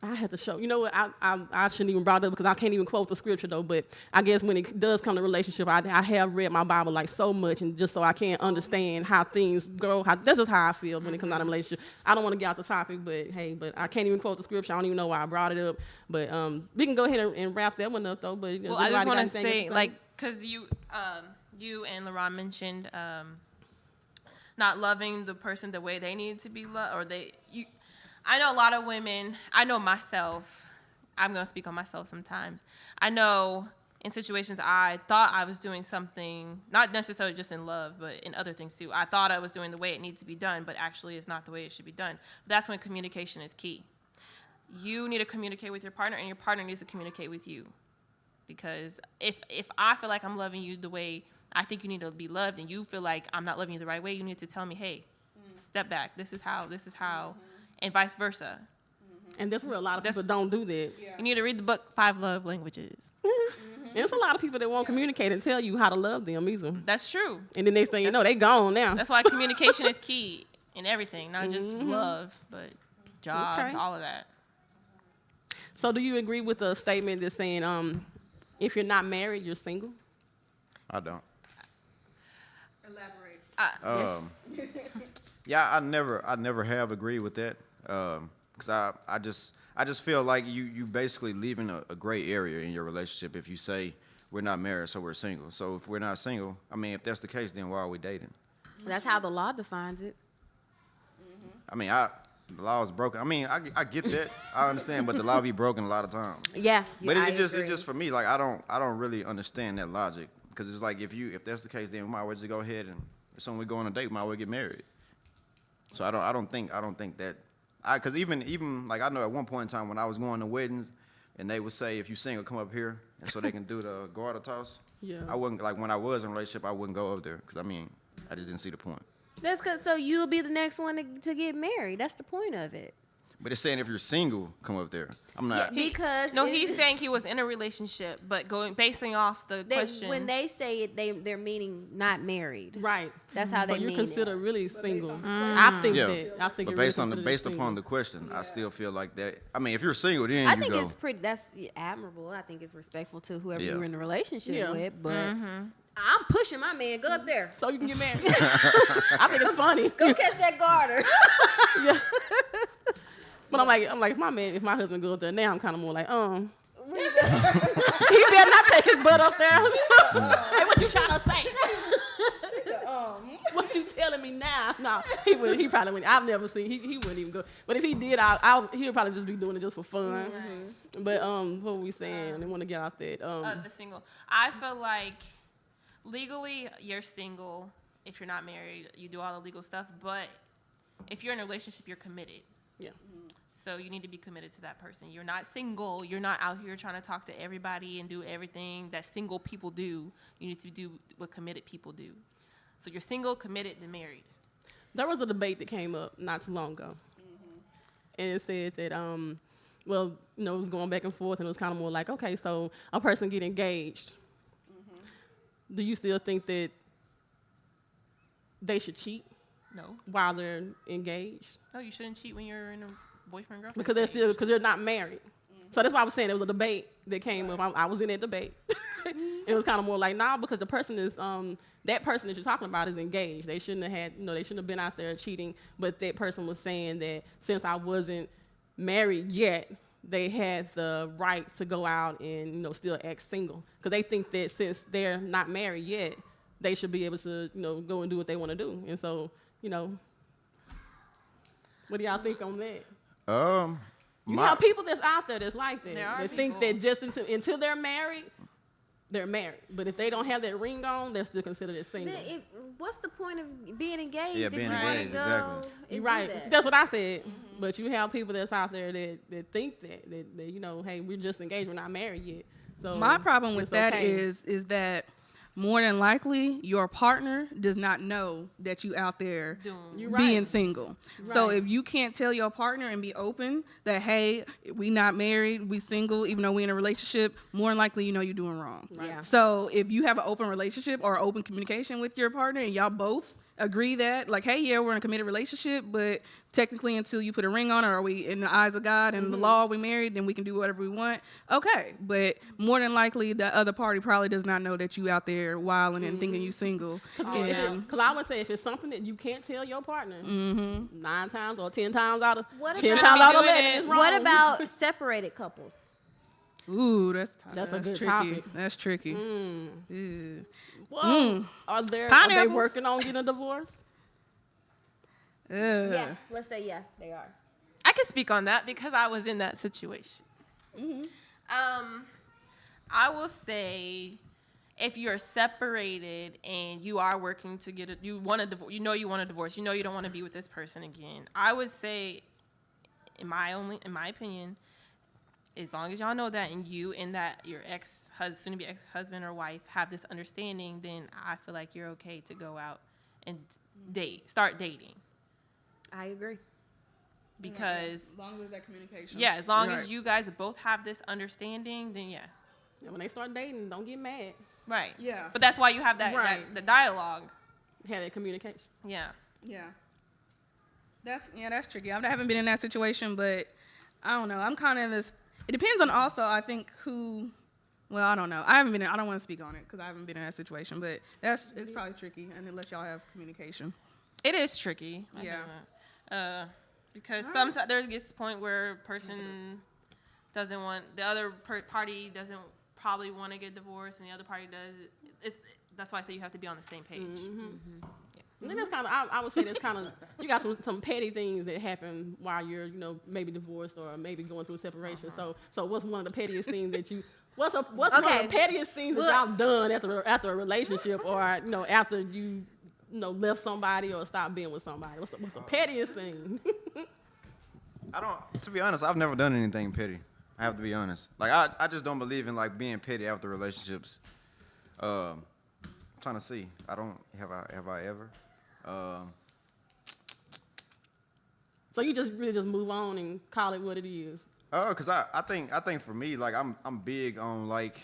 I have to show. You know what? I shouldn't even brought it up because I can't even quote the scripture though. But I guess when it does come to relationship, I have read my Bible like so much, and just so I can understand how things go. That's just how I feel when it comes down to relationship. I don't want to get out the topic, but I can't even quote the scripture. I don't even know why I brought it up. But we can go ahead and wrap that one up though. But well, I just want to say, like, because you and LaRon mentioned not loving the person the way they need to be loved, or I know a lot of women, I know myself, I'm going to speak on myself sometimes. I know in situations I thought I was doing something, not necessarily just in love, but in other things too. I thought I was doing the way it needs to be done, but actually it's not the way it should be done. That's when communication is key. You need to communicate with your partner, and your partner needs to communicate with you. Because if I feel like I'm loving you the way I think you need to be loved, and you feel like I'm not loving you the right way, you need to tell me, hey, step back. This is how. And vice versa. And that's where a lot of people don't do that. Yeah. You need to read the book, 5 Love Languages. And there's a lot of people that won't communicate and tell you how to love them either. That's true. And the next thing you know, they gone now. That's why communication is key in everything, not just love, but jobs, all of that. So do you agree with the statement that's saying, if you're not married, you're single? I don't. Elaborate. Yes. Yeah, I never have agreed with that. Because I just feel like you basically leaving a gray area in your relationship if you say we're not married, so we're single. So if we're not single, I mean, if that's the case, then why are we dating? That's how the law defines it. I mean, the law is broken. I mean, I get that, I understand, but the law be broken a lot of times. Yeah, but it just for me, like I don't really understand that logic, because it's like if that's the case, then we might as well just go ahead and if someone we go on a date, we might as well get married. So I don't think that, because even like I know at one point in time when I was going to weddings, and they would say if you single, come up here, and so they can do the garter toss. Yeah. I wouldn't, like when I was in a relationship, I wouldn't go over there because I mean I just didn't see the point. That's because so you'll be the next one to get married. That's the point of it. But it's saying if you're single, come up there. I'm not. Because No, he's saying he was in a relationship, but basing off the question. when they say it, they're meaning not married. Right. That's how they So you mean consider it. really single. I think Yeah. that. I think But it based really on considered based single. upon the question, I still feel like that. I mean, if you're single, then I you think go. it's pretty. That's admirable. I think it's respectful to whoever Yeah. you're in a relationship Yeah. with. But I'm pushing my man. Go up there. So you can get married. I think it's funny. Go catch that garter. Yeah. But I'm like, if my husband goes there now, I'm kind of more like, he better not take his butt up there. Hey, what you trying to say? What you telling me now? No, he probably wouldn't. I've never seen, he wouldn't even go. But if he did, he would probably just be doing it just for fun. But what were we saying? They want to get out that. The single. I feel like legally you're single. If you're not married, you do all the legal stuff. But if you're in a relationship, you're committed. Yeah. So you need to be committed to that person. You're not single. You're not out here trying to talk to everybody and do everything that single people do. You need to do what committed people do. So you're single, committed, then married. There was a debate that came up not too long ago. And it said that, it was going back and forth, and it was kind of more like, okay, so a person get engaged. Do you still think that they should cheat No. while they're engaged? No, you shouldn't cheat when you're in a boyfriend girlfriend. Because they're not married. So that's why I was saying it was a debate that came up. I was in that debate. It was kind of more like, nah, because the person is that person that you're talking about is engaged. They shouldn't have been out there cheating. But that person was saying that since I wasn't married yet, they had the right to go out and still act single. Because they think that since they're not married yet, they should be able to go and do what they want to do. And so what do y'all think on that? You have people that's out there that's like that. There are They think people. that just until they're married, they're married. But if they don't have that ring on, they're still considered as single. What's the point of being engaged Yeah, if being you want to engaged, go? exactly. and You're do right. that? That's what I said. But you have people that's out there that think that hey, we're just engaged, we're not married yet. So My problem with it's that okay. is that more than likely your partner does not know that you out there You're being right. single. So Right. if you can't tell your partner and be open that, hey, we not married, we single, even though we in a relationship, more than likely you're doing wrong. Right. Yeah. So if you have an open relationship or open communication with your partner and y'all both agree that, like, hey, yeah, we're in a committed relationship, but technically until you put a ring on, or are we in the eyes of God and the law, we married, then we can do whatever we want. Okay, but more than likely the other party probably does not know that you out there wilding and thinking you single. Because I would say if it's something that you can't tell your partner 9 times or 10 times out of What 10 about- times out of Doing 11, it. it's wrong. What about separated couples? Ooh, that's That's a good tricky. topic. That's tricky. Ew. Well, are they Pineapples? working on getting a divorce? Ugh. Yeah, let's say they are. I can speak on that because I was in that situation. I will say, if you're separated and you are working to get you want a divorce, you want a divorce, you don't want to be with this person again. I would say, in my opinion, as long as y'all know that, and you and that your soon to be ex-husband or wife have this understanding, then I feel like you're okay to go out and start dating. I agree. Because As long as that communication. as long Right. as you guys both have this understanding, then yeah. And when they start dating, don't get mad. Right. Yeah. But that's why you have that, Right. the dialogue. Have that communication. Yeah. Yeah. That's tricky. I haven't been in that situation, but I don't know. I'm kind of in this. It depends on also, I think, who. Well, I don't know. I don't want to speak on it because I haven't been in that situation, but it's probably tricky, and unless y'all have communication. It is tricky. I Yeah. know that. Because sometimes there gets to the point where a person doesn't want, the other party doesn't probably want to get divorced, and the other party does. That's why I say you have to be on the same page. And then that's kind of, I would say that's kind of, you got some petty things that happen while you're, maybe divorced or maybe going through a separation. So what's one of the pettiest things that you, what's one of the pettiest things that y'all done after a relationship or, after you, left somebody or stopped being with somebody? What's the pettiest thing? To be honest, I've never done anything petty. I have to be honest. Like, I just don't believe in, like, being petty after relationships. I'm trying to see. Have I ever? So you just really just move on and call it what it is. Cause I think for me, like I'm big on like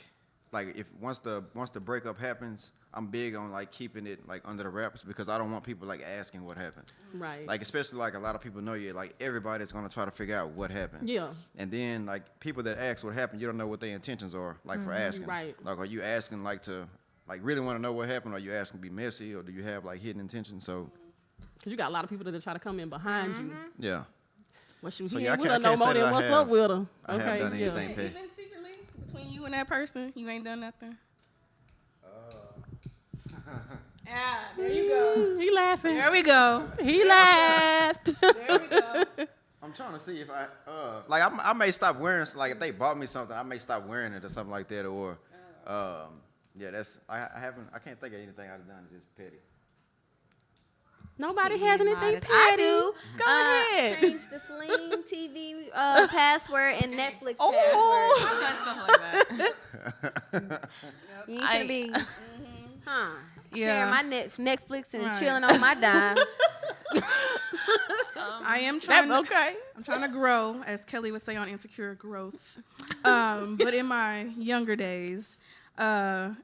if once the breakup happens, I'm big on like keeping it like under the wraps because I don't want people like asking what happened. Right. Like especially like a lot of people know you, like everybody's gonna try to figure out what happened. Yeah. And then like people that ask what happened, you don't know what their intentions are like for asking. Right. Like are you asking like to like really want to know what happened, or are you asking to be messy, or do you have like hidden intentions? So. Cause you got a lot of people that try to come in behind you. Yeah. Well, shoot, So he yeah, ain't I with can't her no say more that than I what's have- up with her. I have Okay, done yeah. anything petty. Even secretly between you and that person, you ain't done nothing. Yeah, there you go. He laughing. There we go. He laughed. There we go. I'm trying to see if I I may stop wearing like if they bought me something, I may stop wearing it or something like that, or yeah, that's I can't think of anything I've done that's just petty. Nobody has anything Modest. petty. I do. Go ahead. Change the Sling TV password and Netflix I've done stuff like that. password. You ain't gonna be, Yeah. sharing my Netflix and Right. chilling on my dime. I am trying. That's okay. I'm trying to grow, as Kelly would say on Insecure Growth. But in my younger days, I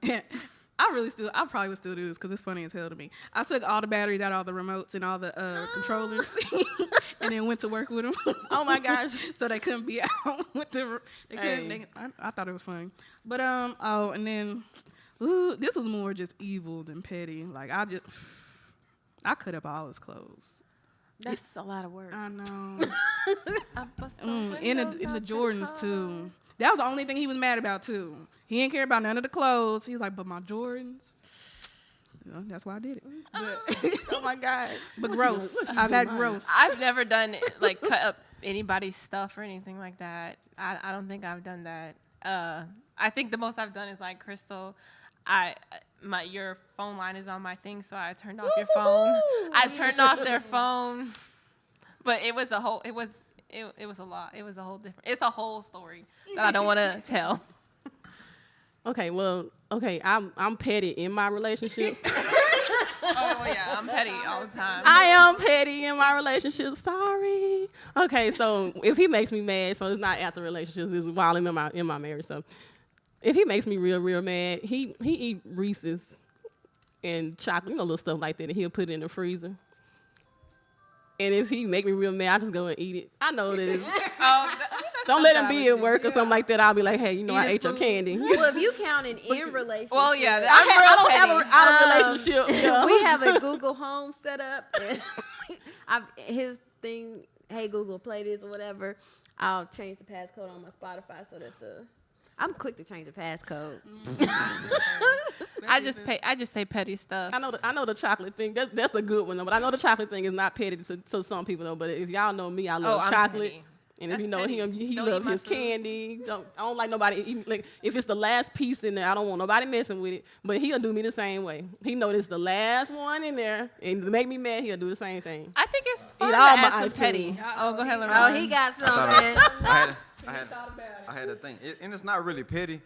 probably would still do this because it's funny as hell to me. I took all the batteries out, all the remotes, and all the controllers, and then went to work with them. Oh my gosh. So they couldn't be out with the. They couldn't. Hey. I thought it was funny, but and then, this was more just evil than petty. Like I cut up all his clothes. That's a lot of work. I know. I bust In the Jordans too. That was the only thing he was mad about too. He didn't care about none of the clothes. He was like, but my Jordans. That's why I did it. But, Oh my God. but growth. I've had growth. I've never done like cut up anybody's stuff or anything like that. I don't think I've done that. I think the most I've done is like Krystal. Your phone line is on my thing, so I turned off your phone. I turned off their phone, but it was a whole. It was a lot. It was a whole different. It's a whole story that I don't want to tell. Okay, well, I'm petty in my relationship. Oh yeah, I'm petty all the time. I am petty in my relationship. Sorry. Okay, so if he makes me mad, so it's not after relationships, it's while I'm in my marriage. So if he makes me real mad, he eat Reese's and chocolate, little stuff like that, and he'll put it in the freezer. And if he make me real mad, I just go and eat it. I know that it's... Don't let him be at work or something like that. I'll be like, hey, I ate your candy. Well, if you counting in relationship, Well, yeah, I don't have an out of relationship. Yeah. we have a Google Home set up. And his thing, hey Google, play this or whatever. I'll change the passcode on my Spotify so that I'm quick to change the passcode. I just say petty stuff. I know the chocolate thing. That's a good one, though. But I know the chocolate thing is not petty to some people, though. But if y'all know me, I love I'm chocolate. petty. And That's if you know petty. him, he Don't love eat my his food. candy. I don't like nobody eating. Like, if it's the last piece in there, I don't want nobody messing with it. But he'll do me the same way. He know it's the last one in there, and to make me mad, he'll do the same thing. I think it's fun Eat to all my add some ice cream. petty. Oh, go ahead, LaRon. Oh, he got I thought something. I had a thing, and it's not really petty.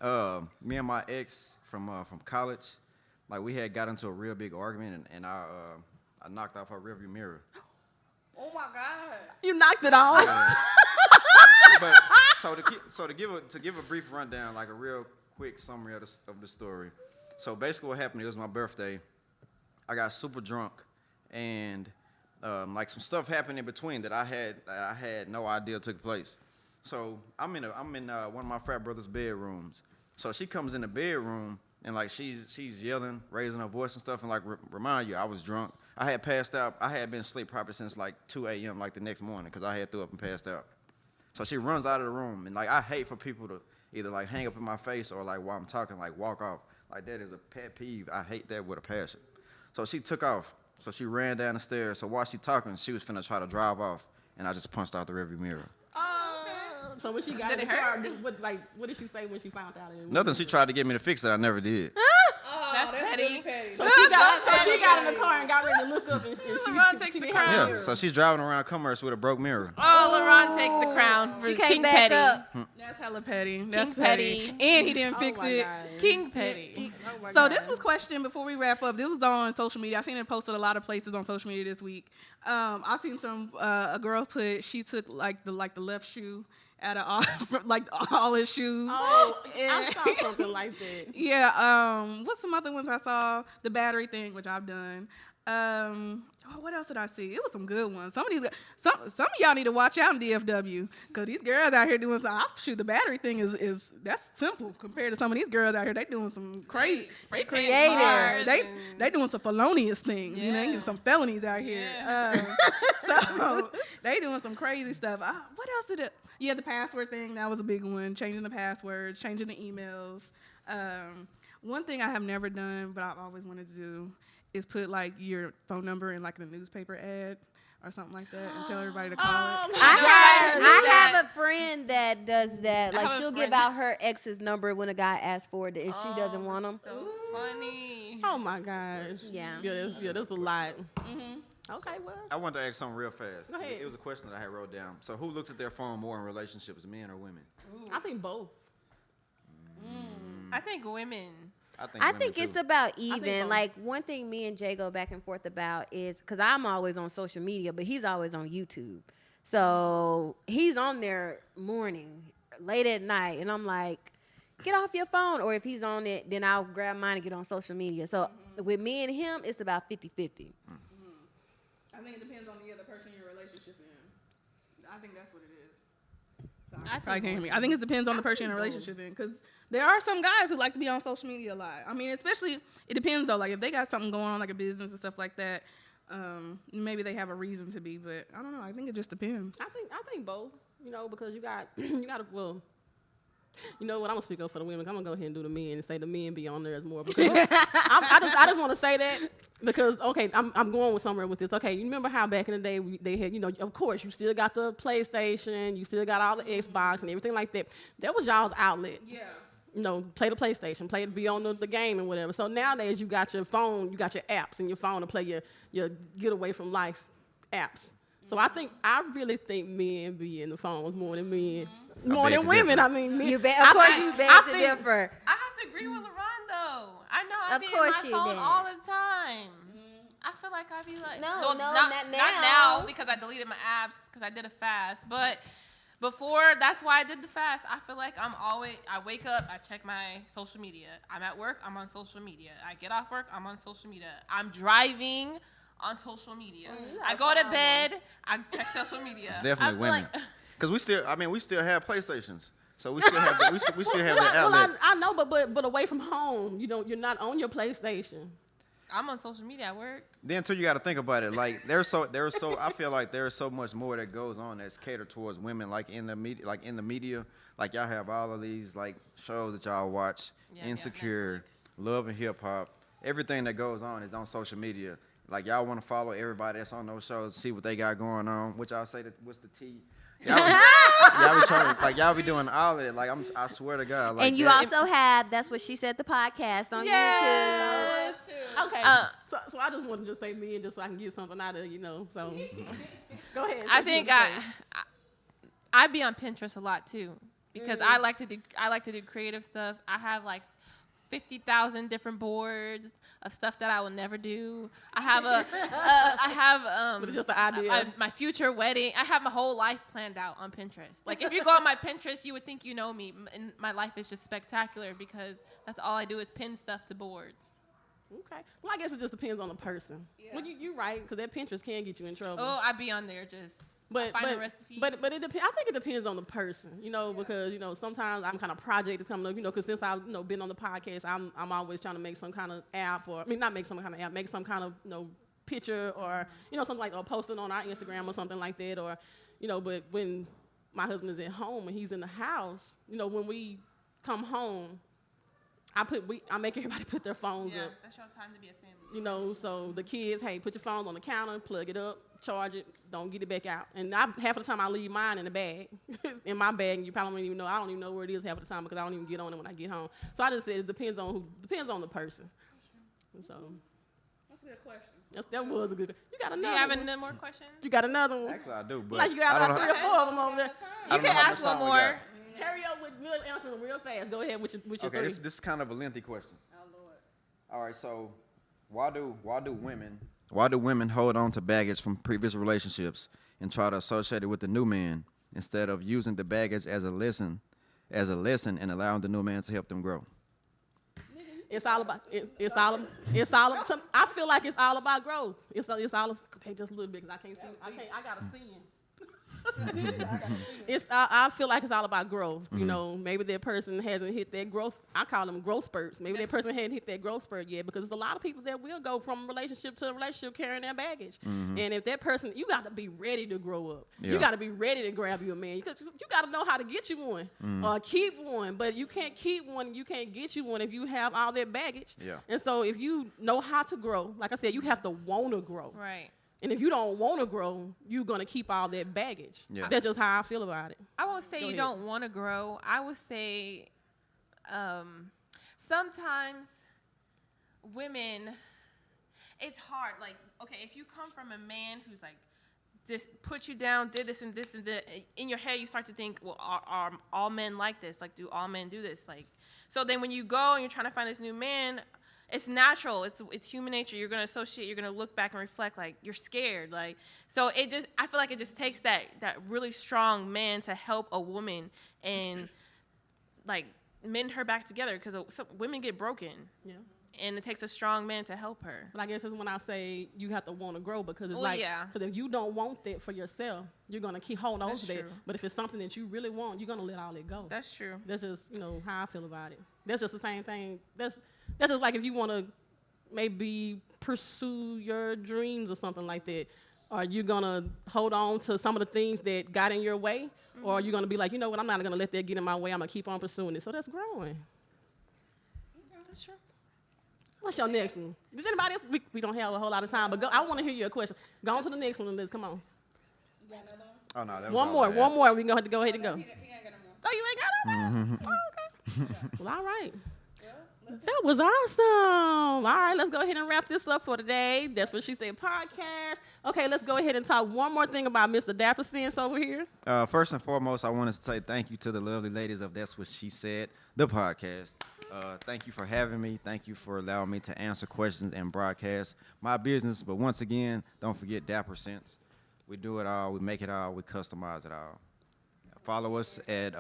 Me and my ex from college, like we had got into a real big argument, and I knocked off her rearview mirror. Oh my God. You knocked it off. But to give a brief rundown, like a real quick summary of the story. So basically, what happened? It was my birthday. I got super drunk, and like some stuff happened in between that I had no idea took place. So I'm in one of my frat brother's bedrooms. So she comes in the bedroom and like she's yelling, raising her voice and stuff, and like remind you, I was drunk. I had passed out. I had been asleep probably since like 2 a.m. like the next morning because I had threw up and passed out. So she runs out of the room, and like I hate for people to either like hang up in my face or like while I'm talking like walk off. Like that is a pet peeve. I hate that with a passion. So she took off. So she ran down the stairs. So while she talking, she was finna try to drive off, and I just punched out the rearview mirror. So when she got in the car, what did she say when she found out? Nothing. She tried to get me to fix it. I never did. That's petty. So she got in the car and got ready to look up, and LaRon takes she the didn't crown. have Yeah. mirror. So she's driving around Commerce with a broke mirror. Oh, LaRon takes the crown for She King came back Petty. up. Now That's hella petty. That's King petty. And he didn't fix it. King petty. So this was questioned before we wrap up. This was on social media. I seen it posted a lot of places on social media this week. I seen a girl she took like the left shoe out of all his shoes. Oh, I saw something like that. Yeah. What's some other ones I saw? The battery thing, which I've done. What else did I see? It was some good ones. Some of y'all need to watch out in DFW because these girls out here doing some. The battery thing is that's simple compared to some of these girls out here. They doing some crazy, creative. They doing some felonious things. You know, they getting some felonies out here. Yeah. So they doing some crazy stuff. What else did it? Yeah, the password thing, that was a big one. Changing the passwords, changing the emails. One thing I have never done, but I've always wanted to do, is put like your phone number in like the newspaper ad or something like that and tell everybody to call it. I have a friend that does that. Like she'll give out her ex's number when a guy asks for it if she doesn't want him. So funny. Oh my gosh. Yeah. Yeah, that's a lot. Mm-hmm. Okay, well. I wanted to ask something real fast. Go ahead. It was a question that I had wrote down. So who looks at their phone more in relationships, men or women? I think both. I think women. I think it's about even. Like one thing me and Jay go back and forth about is because I'm always on social media, but he's always on YouTube. So he's on there morning, late at night, and I'm like, get off your phone. Or if he's on it, then I'll grab mine and get on social media. So with me and him, it's about 50-50. I think it depends on the other person you're in a relationship in. I think that's what it is. Sorry. Probably can't hear me. I think it depends on the person you're in a relationship in because there are some guys who like to be on social media a lot. I mean, especially, it depends though. Like if they got something going on, like a business and stuff like that, maybe they have a reason to be. But I don't know. I think it just depends. I think both. You know, because you got well. You know what? I'm gonna speak up for the women. I'm gonna go ahead and do the men and say the men be on there as more because I just want to say that because okay, I'm going with somewhere with this. Okay, you remember how back in the day they had, you know, of course you still got the PlayStation, you still got all the Xbox and everything like that. That was y'all's outlet. Yeah. You know, play the PlayStation, be on the game and whatever. So nowadays you got your phone, you got your apps in your phone to play your get away from life apps. So I really think men be in the phones more than men. More than women, I mean. Of course you beg to differ. I have to agree with LaRon, though. I know I be in my phone did. all the time. I feel like I be like... No, not now. Not now, because I deleted my apps, because I did a fast. But before, that's why I did the fast. I feel like I wake up, I check my social media. I'm at work, I'm on social media. I get off work, I'm on social media. I'm driving on social media. I go to bed, I check social media. It's definitely women. Because we still have PlayStations, so we still have we still have that outlet. Well, I know, but away from home, you're not on your PlayStation. I'm on social media at work. Then too, you got to think about it. Like I feel like there's so much more that goes on that's catered towards women. Like in the media, like y'all have all of these like shows that y'all watch, Insecure, Love and Hip Hop. Everything that goes on is on social media. Like y'all want to follow everybody that's on those shows, see what they got going on. Which y'all say what's the T. Y'all be doing all of it. Like I swear to God. Like and you also have That's What She Said, the podcast on YouTube. Okay. So I just wanted to just say men just so I can get something out of it, you know. So go ahead. I think I be on Pinterest a lot too because I like to do creative stuff. I have like 50,000 different boards of stuff that I will never do. I have but it's just the idea. My future wedding. I have my whole life planned out on Pinterest. Like if you go on my Pinterest, you would think you know me, and my life is just spectacular because that's all I do is pin stuff to boards. Okay. Well, I guess it just depends on the person. Yeah. Well, you're right because that Pinterest can get you in trouble. Oh, I be on there just. Find a recipe. But it depends. I think it depends on the person, you know, because you know sometimes I'm kind of project is coming up, you know, because since I've been on the podcast, I'm always trying to make some kind of app not make some kind of app, make some kind of picture or something like or post it on our Instagram or something like that or But when my husband is at home and he's in the house, when we come home, I make everybody put their phones up. Yeah, that's your time to be a family. So the kids, hey, put your phones on the counter, plug it up, charge it, don't get it back out. And half of the time I leave mine in the bag, in my bag, and you probably don't even know. I don't even know where it is half of the time because I don't even get on it when I get home. So I just said it depends on the person. So that's a good question. That was a good. You got another. Do you have any more questions? You got another one? Actually, I do, but like you got about 3 or 4 of them over there. You can ask one more. Hurry up with good answering real fast. Go ahead with your Okay, three. this is kind of a lengthy question. Oh Lord. All right, so why do women hold on to baggage from previous relationships and try to associate it with the new man instead of using the baggage as a lesson and allowing the new man to help them grow? It's all about. I feel like it's all about growth. It's all. Okay, just a little bit, 'cause I can't see. I gotta see him. I feel like it's all about growth. You know, maybe that person hasn't hit that growth. I call them growth spurts. Maybe that person hadn't hit that growth spurt yet, because there's a lot of people that will go from relationship to relationship carrying their baggage. And if that person, you got to be ready to grow up. Yeah. You got to be ready to grab you a man. You got to know how to get you one or keep one. But you can't keep one. You can't get you one if you have all that baggage. Yeah. And so if you know how to grow, like I said, you have to want to grow. Right. And if you don't want to grow, you're going to keep all that baggage. Yeah. That's just how I feel about it. I won't say Go you ahead. don't want to grow. I would say sometimes women, it's hard. Like, okay, if you come from a man who's like, just put you down, did this and this and that, in your head you start to think, well, are all men like this? Like, do all men do this? Like, so then when you go and you're trying to find this new man, it's natural. It's human nature. You're gonna associate. You're gonna look back and reflect. Like, you're scared. Like, so I feel like it just takes that really strong man to help a woman and like mend her back together, because women get broken. Yeah. And it takes a strong man to help her. But I guess it's when I say you have to want to grow, because it's Well, if you don't want that for yourself, you're gonna keep holding on That's to that. true. But if it's something that you really want, you're gonna let all that go. That's true. That's just how I feel about it. That's just the same thing. That's just like if you want to maybe pursue your dreams or something like that. Are you gonna hold on to some of the things that got in your way, or are you gonna be like, you know what, I'm not gonna let that get in my way. I'm gonna keep on pursuing it. So that's growing. That's true. What's your next one? Does anybody else? We don't have a whole lot of time, but I want to hear your question. Go on to the next one, Liz. Come on. Oh no, that was One all more. I had. One more. We gonna have to go ahead and go. Oh, you ain't got it? Oh, okay. Well, all right. That was awesome. All right, let's go ahead and wrap this up for today. That's What She Said podcast. Okay, let's go ahead and talk one more thing about Mr. Dapper Sense over here. First and foremost, I want to say thank you to the lovely ladies of That's What She Said, the podcast. Thank you for having me. Thank you for allowing me to answer questions and broadcast my business. But once again, don't forget Dapper Sense. We do it all. We make it all. We customize it all. Follow us at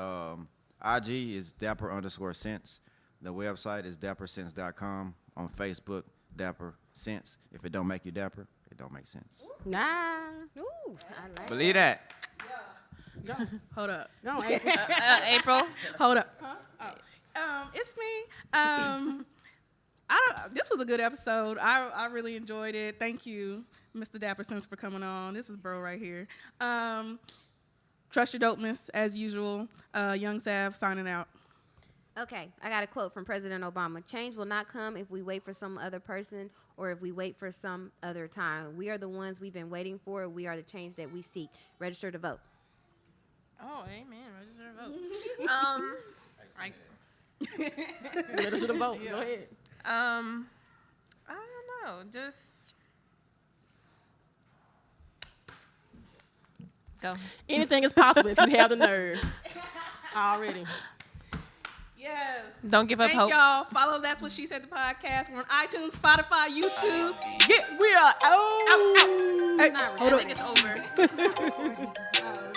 IG is Dapper_Sense. The website is dappersense.com. On Facebook, Dapper Sense. If it don't make you dapper, it don't make sense. Nah. Ooh, I like Believe that. Go. Hold up. Go on, April. April. Hold up. It's me. This was a good episode. I really enjoyed it. Thank you, Mr. Dapper Sense, for coming on. This is bro right here. Trust your dopeness as usual. Young Sav signing out. Okay, I got a quote from President Obama. Change will not come if we wait for some other person or if we wait for some other time. We are the ones we've been waiting for. We are the change that we seek. Register to vote. Oh, amen. Register to vote. Register to vote. Go ahead. I don't know. Just go. Anything is possible if you have the nerve. Already. Yes. Don't give up Thank hope. y'all. Follow That's What She Said, the podcast. We're on iTunes, Spotify, YouTube. We are out. Hey, I hold think up. it's over.